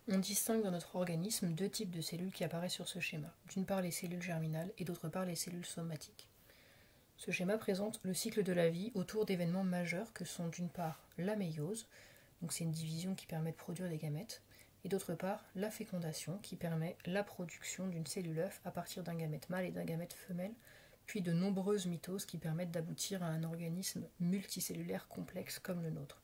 On distingue dans notre organisme deux types de cellules qui apparaissent sur ce schéma. D'une part les cellules germinales et d'autre part les cellules somatiques. Ce schéma présente le cycle de la vie autour d'événements majeurs que sont d'une part la méiose, donc c'est une division qui permet de produire des gamètes, et d'autre part la fécondation qui permet la production d'une cellule œuf à partir d'un gamète mâle et d'un gamète femelle, puis de nombreuses mitoses qui permettent d'aboutir à un organisme multicellulaire complexe comme le nôtre.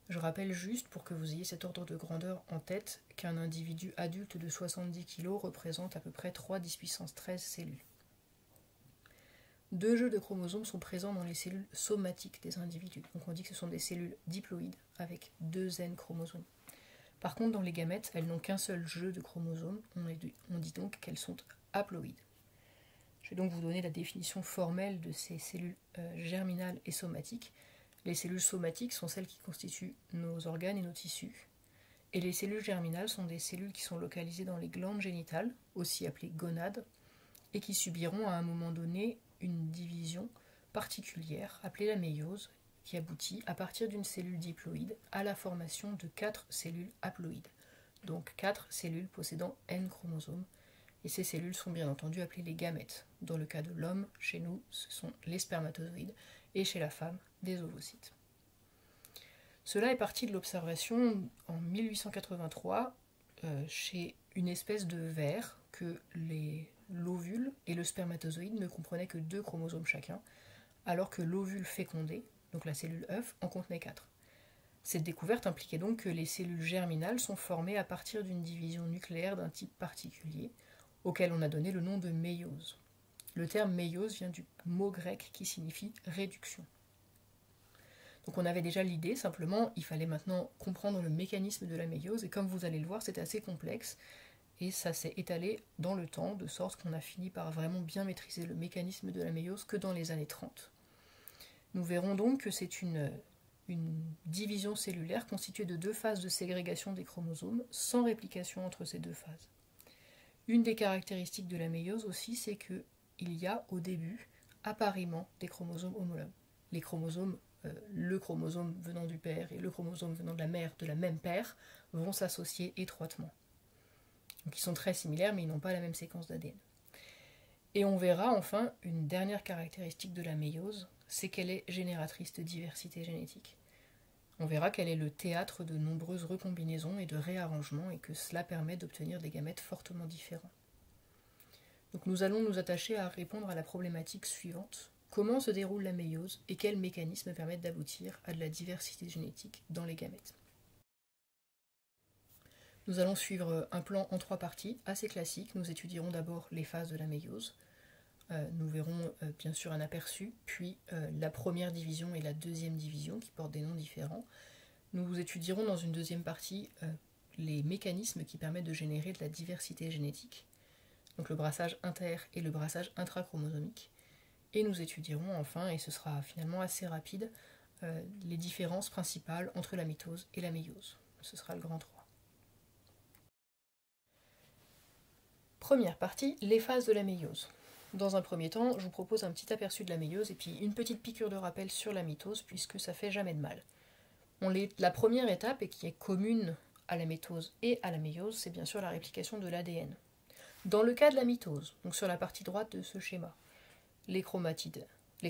Je rappelle juste, pour que vous ayez cet ordre de grandeur en tête, qu'un individu adulte de 70 kg représente à peu près 3 10 puissance 13 cellules. Deux jeux de chromosomes sont présents dans les cellules somatiques des individus. Donc on dit que ce sont des cellules diploïdes avec 2 N chromosomes. Par contre, dans les gamètes, elles n'ont qu'un seul jeu de chromosomes. On dit donc qu'elles sont haploïdes. Je vais donc vous donner la définition formelle de ces cellules germinales et somatiques. Les cellules somatiques sont celles qui constituent nos organes et nos tissus. Et les cellules germinales sont des cellules qui sont localisées dans les glandes génitales, aussi appelées gonades, et qui subiront à un moment donné une division particulière, appelée la méiose, qui aboutit, à partir d'une cellule diploïde, à la formation de 4 cellules haploïdes, donc 4 cellules possédant N chromosomes, et ces cellules sont bien entendu appelées les gamètes. Dans le cas de l'homme, chez nous, ce sont les spermatozoïdes, et chez la femme, des ovocytes. Cela est parti de l'observation en 1883 chez une espèce de ver que l'ovule et le spermatozoïde ne comprenaient que 2 chromosomes chacun, alors que l'ovule fécondé, donc la cellule œuf, en contenait 4. Cette découverte impliquait donc que les cellules germinales sont formées à partir d'une division nucléaire d'un type particulier, auquel on a donné le nom de méiose. Le terme méiose vient du mot grec qui signifie réduction. Donc on avait déjà l'idée, simplement il fallait maintenant comprendre le mécanisme de la méiose, et comme vous allez le voir, c'est assez complexe, et ça s'est étalé dans le temps, de sorte qu'on a fini par vraiment bien maîtriser le mécanisme de la méiose que dans les années 30. Nous verrons donc que c'est une division cellulaire constituée de 2 phases de ségrégation des chromosomes, sans réplication entre ces 2 phases. Une des caractéristiques de la méiose aussi, c'est qu'il y a au début appariement des chromosomes homologues. Les chromosomes, le chromosome venant du père et le chromosome venant de la mère de la même paire, vont s'associer étroitement. Donc ils sont très similaires, mais ils n'ont pas la même séquence d'ADN. Et on verra enfin une dernière caractéristique de la méiose, c'est qu'elle est génératrice de diversité génétique. On verra qu'elle est le théâtre de nombreuses recombinaisons et de réarrangements, et que cela permet d'obtenir des gamètes fortement différents. Donc nous allons nous attacher à répondre à la problématique suivante. Comment se déroule la méiose et quels mécanismes permettent d'aboutir à de la diversité génétique dans les gamètes? Nous allons suivre un plan en 3 parties, assez classique. Nous étudierons d'abord les phases de la méiose. Nous verrons bien sûr un aperçu, puis la première division et la deuxième division qui portent des noms différents. Nous étudierons dans une deuxième partie les mécanismes qui permettent de générer de la diversité génétique, donc le brassage inter et le brassage intrachromosomique. Et nous étudierons enfin, et ce sera finalement assez rapide, les différences principales entre la mitose et la méiose. Ce sera le grand 3. Première partie, les phases de la méiose. Dans un premier temps, je vous propose un petit aperçu de la méiose et puis une petite piqûre de rappel sur la mitose, puisque ça fait jamais de mal. La première étape, et qui est commune à la mitose et à la méiose, c'est bien sûr la réplication de l'ADN. Dans le cas de la mitose, donc sur la partie droite de ce schéma, les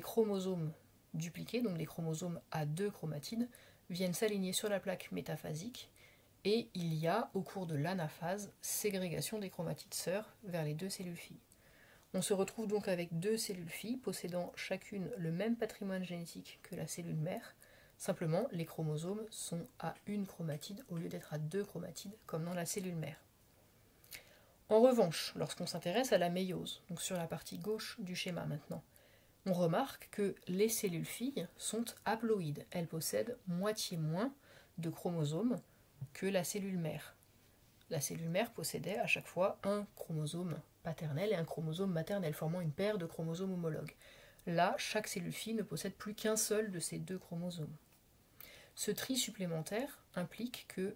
chromosomes dupliqués, donc les chromosomes à 2 chromatides, viennent s'aligner sur la plaque métaphasique, et il y a, au cours de l'anaphase, ségrégation des chromatides sœurs vers les 2 cellules filles. On se retrouve donc avec 2 cellules filles possédant chacune le même patrimoine génétique que la cellule mère, simplement les chromosomes sont à 1 chromatide au lieu d'être à 2 chromatides comme dans la cellule mère. En revanche, lorsqu'on s'intéresse à la méiose, donc sur la partie gauche du schéma maintenant, on remarque que les cellules filles sont haploïdes, elles possèdent moitié moins de chromosomes que la cellule mère. La cellule mère possédait à chaque fois un chromosome paternel et un chromosome maternel, formant une paire de chromosomes homologues. Là, chaque cellule fille ne possède plus qu'un seul de ces 2 chromosomes. Ce tri supplémentaire implique que,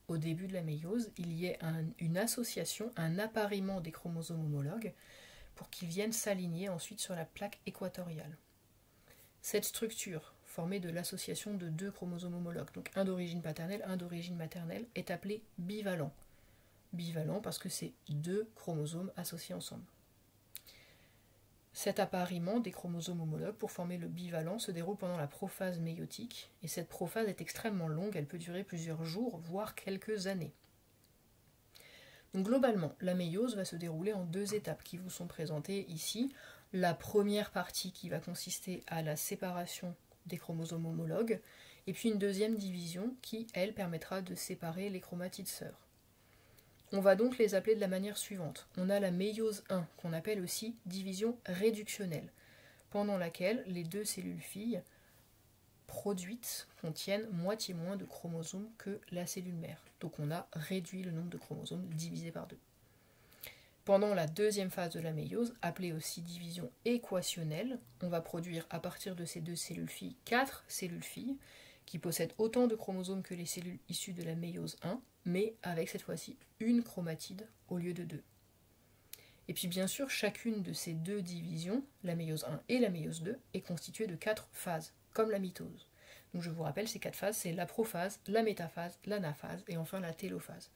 au début de la méiose, il y ait une association, un appariement des chromosomes homologues pour qu'ils viennent s'aligner ensuite sur la plaque équatoriale. Cette structure formé de l'association de deux chromosomes homologues, donc un d'origine paternelle, un d'origine maternelle, est appelé bivalent. Bivalent parce que c'est deux chromosomes associés ensemble. Cet appariement des chromosomes homologues pour former le bivalent se déroule pendant la prophase méiotique, et cette prophase est extrêmement longue, elle peut durer plusieurs jours, voire quelques années. Donc globalement, la méiose va se dérouler en deux étapes qui vous sont présentées ici. La première partie qui va consister à la séparation des chromosomes homologues, et puis une deuxième division qui, elle, permettra de séparer les chromatides sœurs. On va donc les appeler de la manière suivante. On a la méiose 1, qu'on appelle aussi division réductionnelle, pendant laquelle les deux cellules filles produites contiennent moitié moins de chromosomes que la cellule mère. Donc on a réduit le nombre de chromosomes divisé par 2. Pendant la deuxième phase de la méiose, appelée aussi division équationnelle, on va produire à partir de ces deux cellules filles 4 cellules filles qui possèdent autant de chromosomes que les cellules issues de la méiose 1, mais avec cette fois-ci une chromatide au lieu de 2. Et puis bien sûr, chacune de ces deux divisions, la méiose 1 et la méiose 2, est constituée de 4 phases, comme la mitose. Donc je vous rappelle, ces 4 phases, c'est la prophase, la métaphase, l'anaphase et enfin la télophase.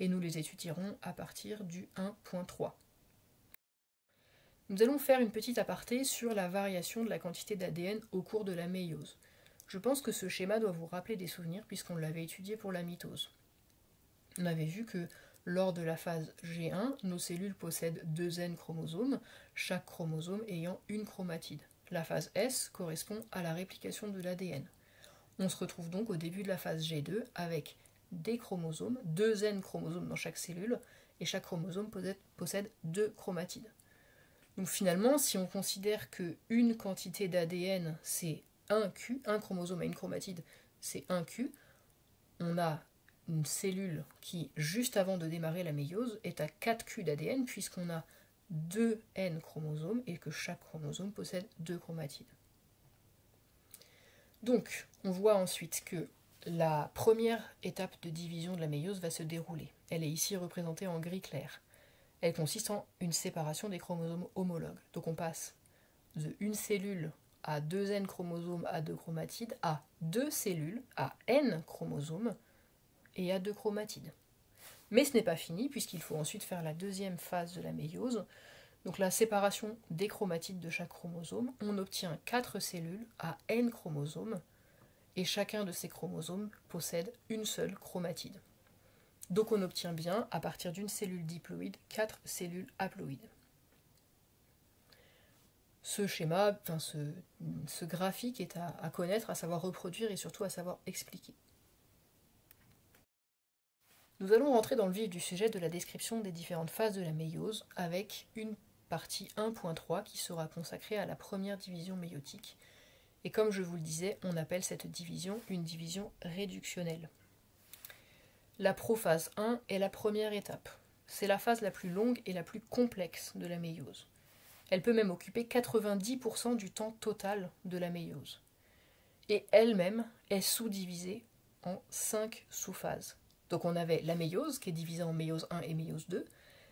Et nous les étudierons à partir du 1.3. Nous allons faire une petite aparté sur la variation de la quantité d'ADN au cours de la méiose. Je pense que ce schéma doit vous rappeler des souvenirs puisqu'on l'avait étudié pour la mitose. On avait vu que lors de la phase G1, nos cellules possèdent 2 N chromosomes, chaque chromosome ayant une chromatide. La phase S correspond à la réplication de l'ADN. On se retrouve donc au début de la phase G2 avec des chromosomes, 2 N chromosomes dans chaque cellule, et chaque chromosome possède 2 chromatides. Donc finalement, si on considère qu'une quantité d'ADN c'est 1 Q, un chromosome à une chromatide c'est 1 Q, on a une cellule qui, juste avant de démarrer la méiose, est à 4 Q d'ADN puisqu'on a 2 N chromosomes et que chaque chromosome possède 2 chromatides. Donc, on voit ensuite que la première étape de division de la méiose va se dérouler. Elle est ici représentée en gris clair. Elle consiste en une séparation des chromosomes homologues. Donc on passe de une cellule à 2 N chromosomes à 2 chromatides à 2 cellules à N chromosomes et à 2 chromatides. Mais ce n'est pas fini puisqu'il faut ensuite faire la deuxième phase de la méiose. Donc la séparation des chromatides de chaque chromosome, on obtient 4 cellules à N chromosomes et chacun de ces chromosomes possède une seule chromatide. Donc on obtient bien, à partir d'une cellule diploïde, 4 cellules haploïdes. Ce schéma, ce graphique est à connaître, à savoir reproduire et surtout à savoir expliquer. Nous allons rentrer dans le vif du sujet de la description des différentes phases de la méiose avec une partie 1.3 qui sera consacrée à la première division méiotique. Et comme je vous le disais, on appelle cette division une division réductionnelle. La prophase 1 est la première étape. C'est la phase la plus longue et la plus complexe de la méiose. Elle peut même occuper 90% du temps total de la méiose. Et elle-même est sous-divisée en 5 sous-phases. Donc on avait la méiose qui est divisée en méiose 1 et méiose 2.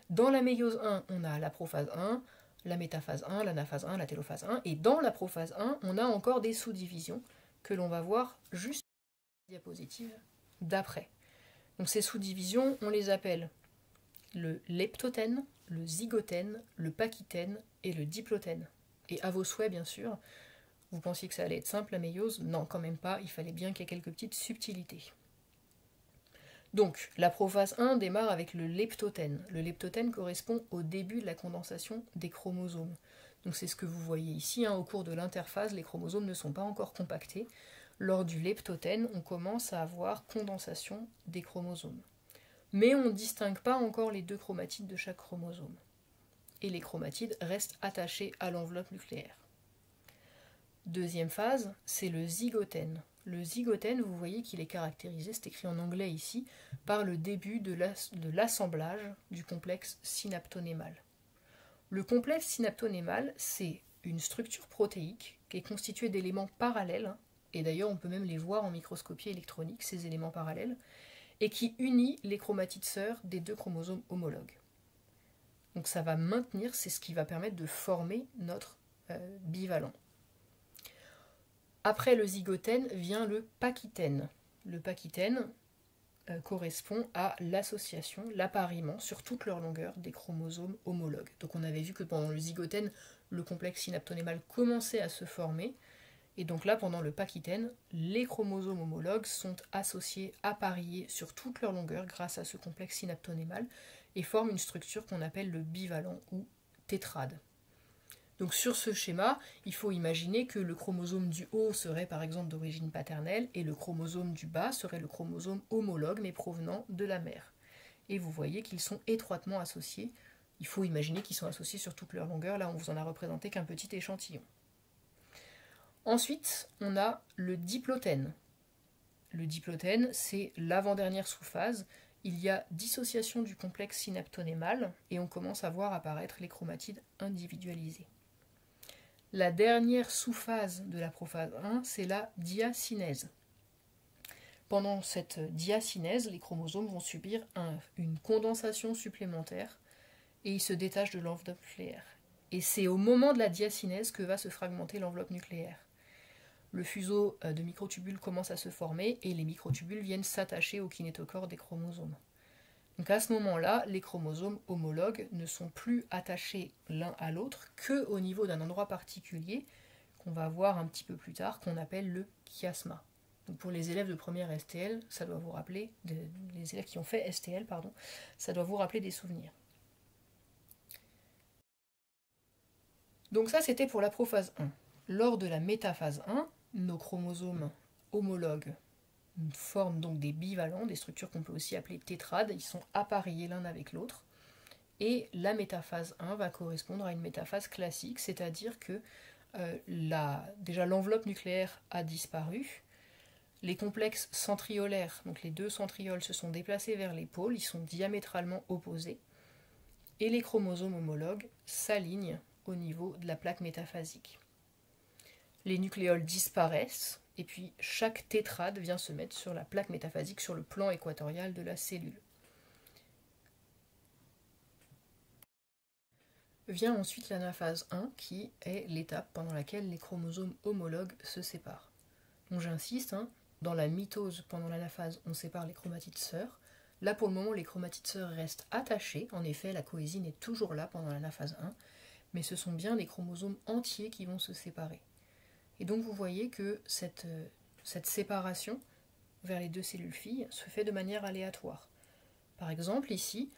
Dans la méiose 1, on a la prophase 1, la métaphase 1, l'anaphase 1, la télophase 1. Et dans la prophase 1, on a encore des sous-divisions que l'on va voir juste sur la diapositive d'après. Donc ces sous-divisions, on les appelle le leptotène, le zygotène, le pachυτène et le diplotène. Et à vos souhaits, bien sûr, vous pensiez que ça allait être simple, la méiose? Non, quand même pas, il fallait bien qu'il y ait quelques petites subtilités. Donc, la prophase 1 démarre avec le leptotène. Le leptotène correspond au début de la condensation des chromosomes. Donc c'est ce que vous voyez ici, au cours de l'interphase, les chromosomes ne sont pas encore compactés. Lors du leptotène, on commence à avoir condensation des chromosomes. Mais on ne distingue pas encore les 2 chromatides de chaque chromosome. Et les chromatides restent attachées à l'enveloppe nucléaire. Deuxième phase, c'est le zygotène. Le zygotène, vous voyez qu'il est caractérisé, c'est écrit en anglais ici, par le début de l'assemblage du complexe synaptonémal. Le complexe synaptonémal, c'est une structure protéique qui est constituée d'éléments parallèles, et d'ailleurs on peut même les voir en microscopie électronique, ces éléments parallèles, et qui unit les chromatides sœurs des 2 chromosomes homologues. Donc ça va maintenir, c'est ce qui va permettre de former notre bivalent. Après le zygotène vient le pachystène. Le pachystène correspond à l'association, l'appariement sur toute leur longueur des chromosomes homologues. Donc on avait vu que pendant le zygotène, le complexe synaptonémal commençait à se former, et donc là, pendant le pachystène, les chromosomes homologues sont associés, appariés sur toute leur longueur grâce à ce complexe synaptonémal, et forment une structure qu'on appelle le bivalent ou tétrade. Donc sur ce schéma, il faut imaginer que le chromosome du haut serait par exemple d'origine paternelle et le chromosome du bas serait le chromosome homologue mais provenant de la mère. Et vous voyez qu'ils sont étroitement associés. Il faut imaginer qu'ils sont associés sur toute leur longueur. Là, on vous en a représenté qu'un petit échantillon. Ensuite, on a le diplotène. Le diplotène, c'est l'avant-dernière sous-phase. Il y a dissociation du complexe synaptonémal et on commence à voir apparaître les chromatides individualisées. La dernière sous-phase de la prophase 1, c'est la diacinèse. Pendant cette diacinèse, les chromosomes vont subir une condensation supplémentaire et ils se détachent de l'enveloppe nucléaire. Et c'est au moment de la diacinèse que va se fragmenter l'enveloppe nucléaire. Le fuseau de microtubules commence à se former et les microtubules viennent s'attacher au kinétochore des chromosomes. Donc à ce moment-là, les chromosomes homologues ne sont plus attachés l'un à l'autre qu'au niveau d'un endroit particulier qu'on va voir un petit peu plus tard, qu'on appelle le chiasma. Donc pour les élèves de première STL, ça doit vous rappeler, les élèves qui ont fait STL, pardon, ça doit vous rappeler des souvenirs. Donc ça c'était pour la prophase 1. Lors de la métaphase 1, nos chromosomes homologues forment donc des bivalents, des structures qu'on peut aussi appeler tétrades, ils sont appareillés l'un avec l'autre. Et la métaphase 1 va correspondre à une métaphase classique, c'est-à-dire que déjà l'enveloppe nucléaire a disparu, les complexes centriolaires, donc les deux centrioles, se sont déplacés vers les pôles, ils sont diamétralement opposés, et les chromosomes homologues s'alignent au niveau de la plaque métaphasique. Les nucléoles disparaissent, et puis chaque tétrade vient se mettre sur la plaque métaphasique, sur le plan équatorial de la cellule. Vient ensuite l'anaphase 1, qui est l'étape pendant laquelle les chromosomes homologues se séparent. Donc j'insiste, dans la mitose, pendant l'anaphase, on sépare les chromatides sœurs. Là, pour le moment, les chromatides sœurs restent attachées. En effet, la coésine est toujours là pendant l'anaphase 1, mais ce sont bien les chromosomes entiers qui vont se séparer. Et donc vous voyez que cette séparation vers les deux cellules filles se fait de manière aléatoire. Par exemple, ici,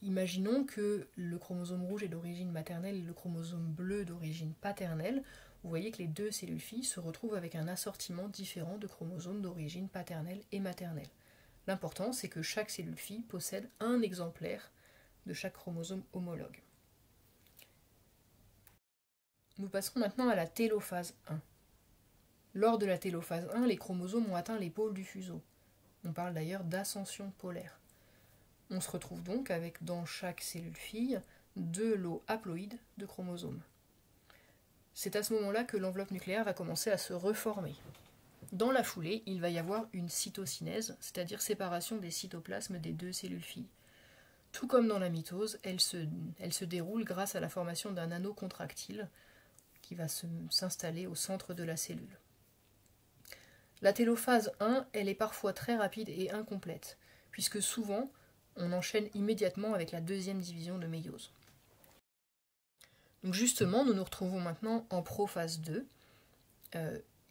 imaginons que le chromosome rouge est d'origine maternelle et le chromosome bleu d'origine paternelle. Vous voyez que les deux cellules filles se retrouvent avec un assortiment différent de chromosomes d'origine paternelle et maternelle. L'important, c'est que chaque cellule fille possède un exemplaire de chaque chromosome homologue. Nous passerons maintenant à la télophase 1. Lors de la télophase 1, les chromosomes ont atteint les pôles du fuseau. On parle d'ailleurs d'ascension polaire. On se retrouve donc avec, dans chaque cellule fille, 2 lots haploïdes de chromosomes. C'est à ce moment-là que l'enveloppe nucléaire va commencer à se reformer. Dans la foulée, il va y avoir une cytocinèse, c'est-à-dire séparation des cytoplasmes des deux cellules filles. Tout comme dans la mitose, elle se déroule grâce à la formation d'un anneau contractile qui va s'installer au centre de la cellule. La télophase 1, elle est parfois très rapide et incomplète, puisque souvent, on enchaîne immédiatement avec la deuxième division de méiose. Donc justement, nous nous retrouvons maintenant en prophase 2,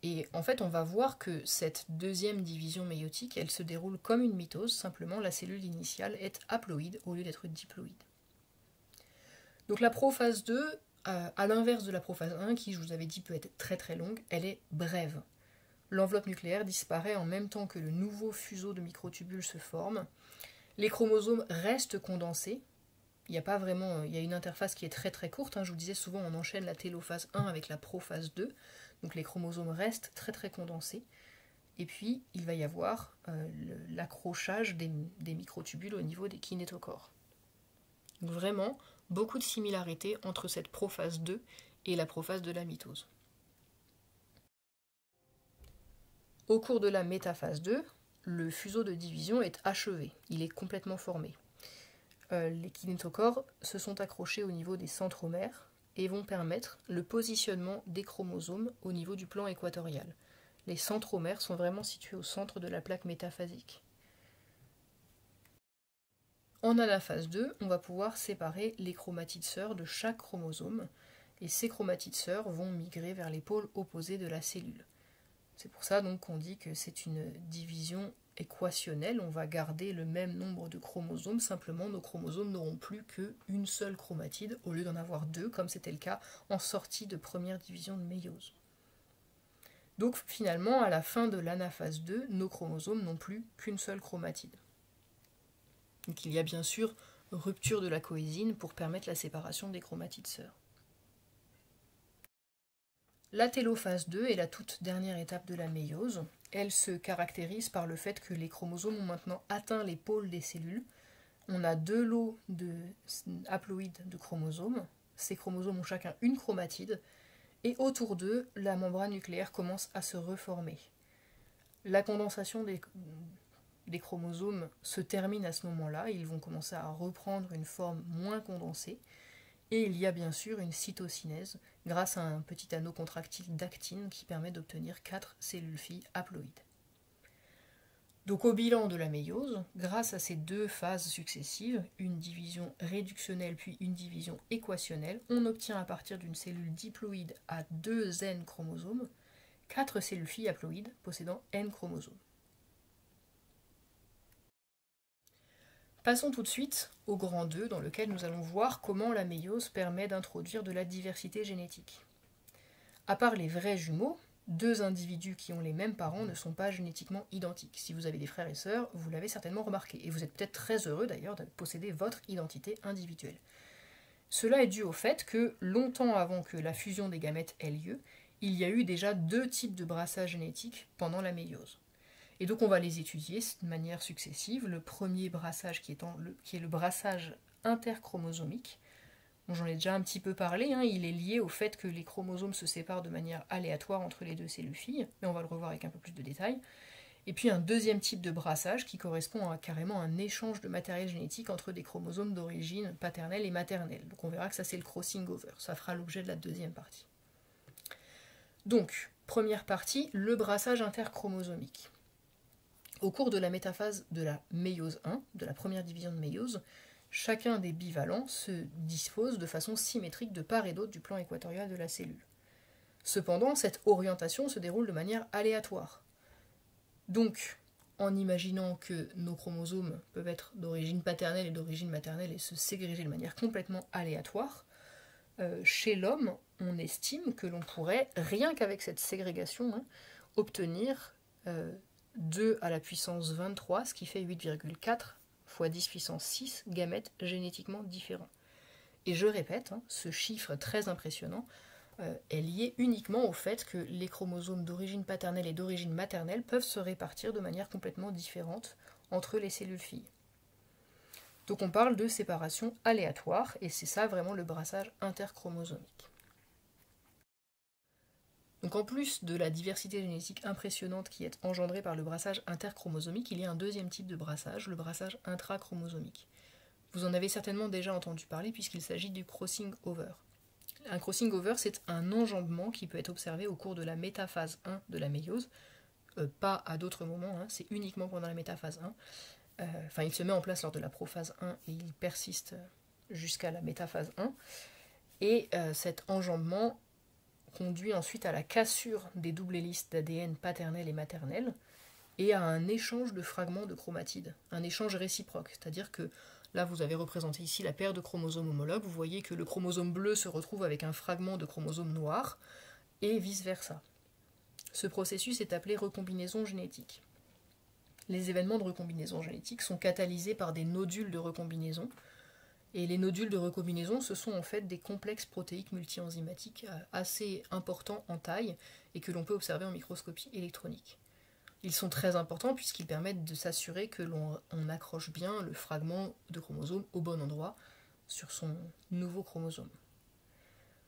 et en fait, on va voir que cette deuxième division méiotique, elle se déroule comme une mitose, simplement la cellule initiale est haploïde au lieu d'être diploïde. Donc la prophase 2, à l'inverse de la prophase 1, qui, je vous avais dit, peut être très très longue, elle est brève. L'enveloppe nucléaire disparaît en même temps que le nouveau fuseau de microtubules se forme. Les chromosomes restent condensés. Il y a une interface qui est très très courte. Je vous disais souvent on enchaîne la télophase 1 avec la prophase 2. Donc les chromosomes restent très très condensés. Et puis il va y avoir l'accrochage des microtubules au niveau des kinétochores. Donc vraiment beaucoup de similarités entre cette prophase 2 et la prophase de la mitose. Au cours de la métaphase 2, le fuseau de division est achevé, il est complètement formé. Les kinétochores se sont accrochés au niveau des centromères et vont permettre le positionnement des chromosomes au niveau du plan équatorial. Les centromères sont vraiment situés au centre de la plaque métaphasique. En anaphase 2, on va pouvoir séparer les chromatides sœurs de chaque chromosome, et ces chromatides sœurs vont migrer vers les pôles opposés de la cellule. C'est pour ça donc qu'on dit que c'est une division équationnelle, on va garder le même nombre de chromosomes, simplement nos chromosomes n'auront plus qu'une seule chromatide, au lieu d'en avoir deux, comme c'était le cas en sortie de première division de méiose. Donc finalement, à la fin de l'anaphase 2, nos chromosomes n'ont plus qu'une seule chromatide. Donc il y a bien sûr rupture de la coésine pour permettre la séparation des chromatides sœurs. La télophase 2 est la toute dernière étape de la méiose. Elle se caractérise par le fait que les chromosomes ont maintenant atteint les pôles des cellules. On a deux lots haploïdes de chromosomes. Ces chromosomes ont chacun une chromatide. Et autour d'eux, la membrane nucléaire commence à se reformer. La condensation des chromosomes se termine à ce moment-là. Ils vont commencer à reprendre une forme moins condensée. Et il y a bien sûr une cytocinèse grâce à un petit anneau contractile d'actine qui permet d'obtenir 4 cellules filles haploïdes. Donc au bilan de la méiose, grâce à ces deux phases successives, une division réductionnelle puis une division équationnelle, on obtient à partir d'une cellule diploïde à 2 N chromosomes, 4 cellules filles haploïdes possédant N chromosomes. Passons tout de suite au grand 2, dans lequel nous allons voir comment la méiose permet d'introduire de la diversité génétique. À part les vrais jumeaux, deux individus qui ont les mêmes parents ne sont pas génétiquement identiques. Si vous avez des frères et sœurs, vous l'avez certainement remarqué, et vous êtes peut-être très heureux d'ailleurs de posséder votre identité individuelle. Cela est dû au fait que, longtemps avant que la fusion des gamètes ait lieu, il y a eu déjà deux types de brassage génétique pendant la méiose. Et donc on va les étudier de manière successive. Le premier brassage qui est le brassage interchromosomique. Bon, j'en ai déjà un petit peu parlé, il est lié au fait que les chromosomes se séparent de manière aléatoire entre les deux cellules filles, mais on va le revoir avec un peu plus de détails. Et puis un deuxième type de brassage qui correspond à carrément un échange de matériel génétique entre des chromosomes d'origine paternelle et maternelle. Donc on verra que ça c'est le crossing over, ça fera l'objet de la deuxième partie. Donc, première partie, le brassage interchromosomique. Au cours de la métaphase de la méiose 1, de la première division de méiose, chacun des bivalents se dispose de façon symétrique de part et d'autre du plan équatorial de la cellule. Cependant, cette orientation se déroule de manière aléatoire. Donc, en imaginant que nos chromosomes peuvent être d'origine paternelle et d'origine maternelle et se ségréger de manière complètement aléatoire, chez l'homme, on estime que l'on pourrait, rien qu'avec cette ségrégation, obtenir 2 à la puissance 23, ce qui fait 8,4 fois 10 puissance 6 gamètes génétiquement différents. Et je répète, ce chiffre très impressionnant est lié uniquement au fait que les chromosomes d'origine paternelle et d'origine maternelle peuvent se répartir de manière complètement différente entre les cellules filles. Donc on parle de séparation aléatoire, et c'est ça vraiment le brassage interchromosomique. Donc en plus de la diversité génétique impressionnante qui est engendrée par le brassage interchromosomique, il y a un deuxième type de brassage, le brassage intrachromosomique. Vous en avez certainement déjà entendu parler puisqu'il s'agit du crossing over. Un crossing over, c'est un enjambement qui peut être observé au cours de la métaphase 1 de la méiose, pas à d'autres moments, c'est uniquement pendant la métaphase 1. Il se met en place lors de la prophase 1 et il persiste jusqu'à la métaphase 1. Et cet enjambement conduit ensuite à la cassure des doubles hélices d'ADN paternelle et maternelle et à un échange de fragments de chromatides, un échange réciproque, c'est-à-dire que là vous avez représenté ici la paire de chromosomes homologues, vous voyez que le chromosome bleu se retrouve avec un fragment de chromosome noir et vice-versa. Ce processus est appelé recombinaison génétique. Les événements de recombinaison génétique sont catalysés par des nodules de recombinaison. Et les nodules de recombinaison, ce sont en fait des complexes protéiques multi-enzymatiques assez importants en taille et que l'on peut observer en microscopie électronique. Ils sont très importants puisqu'ils permettent de s'assurer que l'on accroche bien le fragment de chromosome au bon endroit sur son nouveau chromosome.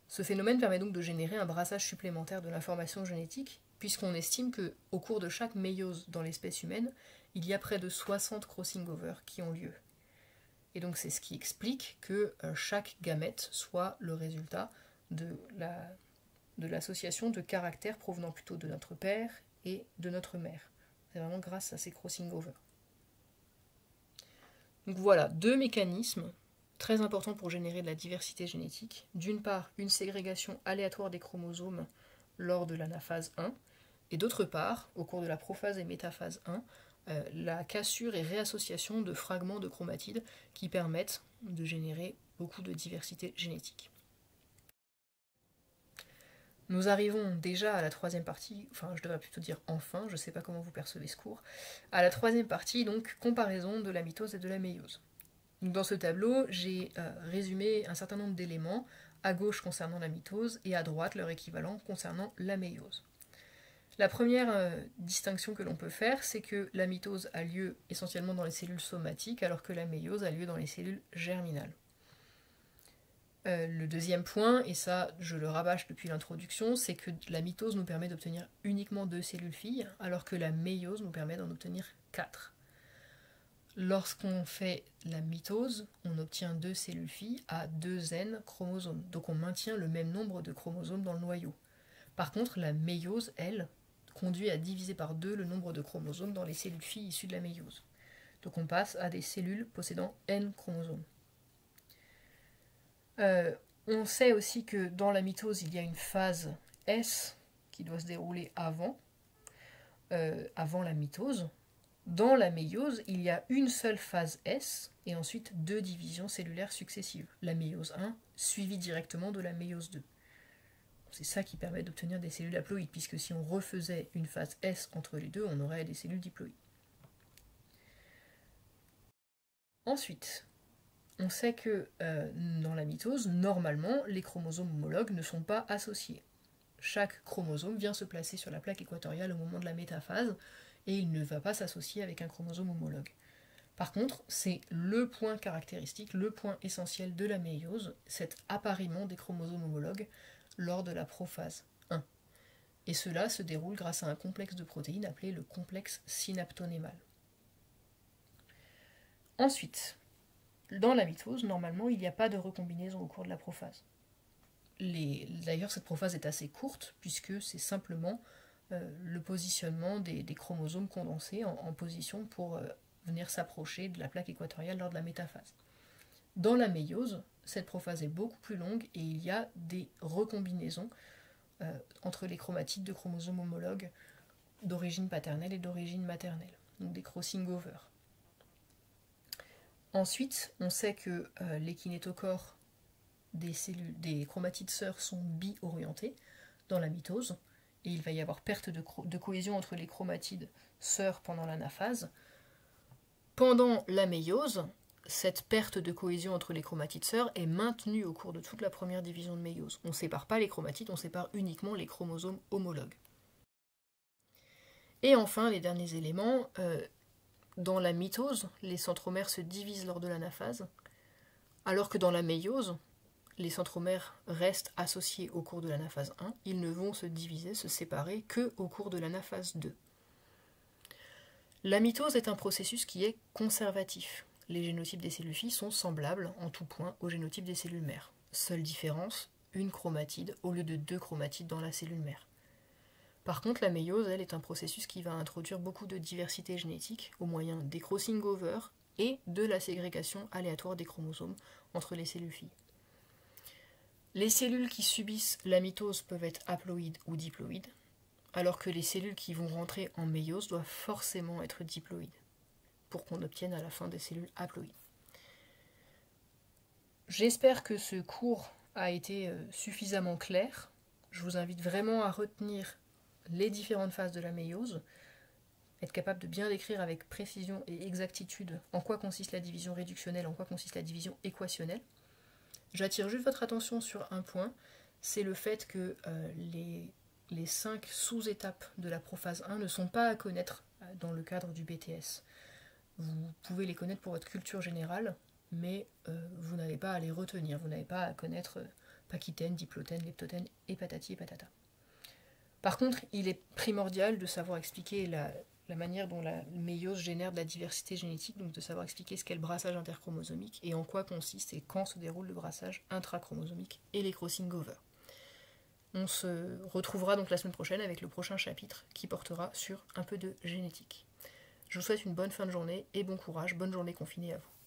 Ce phénomène permet donc de générer un brassage supplémentaire de l'information génétique, puisqu'on estime qu'au cours de chaque méiose dans l'espèce humaine, il y a près de 60 crossing over qui ont lieu. Et donc c'est ce qui explique que chaque gamète soit le résultat de l'association de caractères provenant plutôt de notre père et de notre mère. C'est vraiment grâce à ces crossing over. Donc voilà, deux mécanismes très importants pour générer de la diversité génétique. D'une part, une ségrégation aléatoire des chromosomes lors de l'anaphase 1, et d'autre part, au cours de la prophase et métaphase 1, la cassure et réassociation de fragments de chromatides qui permettent de générer beaucoup de diversité génétique. Nous arrivons déjà à la troisième partie, enfin je devrais plutôt dire enfin, je ne sais pas comment vous percevez ce cours, à la troisième partie, donc comparaison de la mitose et de la méiose. Donc, dans ce tableau, j'ai résumé un certain nombre d'éléments, à gauche concernant la mitose et à droite leur équivalent concernant la méiose. La première distinction que l'on peut faire, c'est que la mitose a lieu essentiellement dans les cellules somatiques, alors que la méiose a lieu dans les cellules germinales. Le deuxième point, et ça je le rabâche depuis l'introduction, c'est que la mitose nous permet d'obtenir uniquement 2 cellules filles, alors que la méiose nous permet d'en obtenir 4. Lorsqu'on fait la mitose, on obtient 2 cellules filles à 2 N chromosomes, donc on maintient le même nombre de chromosomes dans le noyau. Par contre, la méiose, elle, conduit à diviser par 2 le nombre de chromosomes dans les cellules filles issues de la méiose. Donc on passe à des cellules possédant N chromosomes. On sait aussi que dans la mitose, il y a une phase S qui doit se dérouler avant la mitose. Dans la méiose, il y a une seule phase S et ensuite 2 divisions cellulaires successives. La méiose 1 suivie directement de la méiose 2. C'est ça qui permet d'obtenir des cellules haploïdes, puisque si on refaisait une phase S entre les deux, on aurait des cellules diploïdes. Ensuite, on sait que dans la mitose, normalement, les chromosomes homologues ne sont pas associés. Chaque chromosome vient se placer sur la plaque équatoriale au moment de la métaphase, et il ne va pas s'associer avec un chromosome homologue. Par contre, c'est le point caractéristique, le point essentiel de la méiose, cet appariement des chromosomes homologues lors de la prophase 1. Et cela se déroule grâce à un complexe de protéines appelé le complexe synaptonémal. Ensuite, dans la mitose, normalement, il n'y a pas de recombinaison au cours de la prophase. D'ailleurs, cette prophase est assez courte, puisque c'est simplement le positionnement des chromosomes condensés en position pour venir s'approcher de la plaque équatoriale lors de la métaphase. Dans la méiose, cette prophase est beaucoup plus longue et il y a des recombinaisons entre les chromatides de chromosomes homologues d'origine paternelle et d'origine maternelle, donc des crossing over. Ensuite, on sait que les kinétochores des chromatides sœurs sont bi-orientés dans la mitose, et il va y avoir perte de cohésion entre les chromatides sœurs pendant l'anaphase. Pendant la méiose, cette perte de cohésion entre les chromatides sœurs est maintenue au cours de toute la première division de méiose. On ne sépare pas les chromatides, on sépare uniquement les chromosomes homologues. Et enfin, les derniers éléments, dans la mitose, les centromères se divisent lors de l'anaphase, alors que dans la méiose, les centromères restent associés au cours de l'anaphase 1, ils ne vont se diviser, se séparer que au cours de l'anaphase 2. La mitose est un processus qui est conservatif. Les génotypes des cellules filles sont semblables en tout point au génotype des cellules mères. Seule différence, une chromatide au lieu de 2 chromatides dans la cellule mère. Par contre, la méiose, elle, est un processus qui va introduire beaucoup de diversité génétique au moyen des crossing over et de la ségrégation aléatoire des chromosomes entre les cellules filles. Les cellules qui subissent la mitose peuvent être haploïdes ou diploïdes, alors que les cellules qui vont rentrer en méiose doivent forcément être diploïdes, pour qu'on obtienne à la fin des cellules haploïdes. J'espère que ce cours a été suffisamment clair. Je vous invite vraiment à retenir les différentes phases de la méiose, être capable de bien décrire avec précision et exactitude en quoi consiste la division réductionnelle, en quoi consiste la division équationnelle. J'attire juste votre attention sur un point, c'est le fait que les 5 sous-étapes de la prophase 1 ne sont pas à connaître dans le cadre du BTS. Vous pouvez les connaître pour votre culture générale, mais vous n'avez pas à les retenir, vous n'avez pas à connaître pachystène, diplotène, leptotène et patati et patata. Par contre, il est primordial de savoir expliquer la manière dont la méiose génère de la diversité génétique, donc de savoir expliquer ce qu'est le brassage interchromosomique et en quoi consiste et quand se déroule le brassage intrachromosomique et les crossing over. On se retrouvera donc la semaine prochaine avec le prochain chapitre qui portera sur un peu de génétique. Je vous souhaite une bonne fin de journée et bon courage, bonne journée confinée à vous.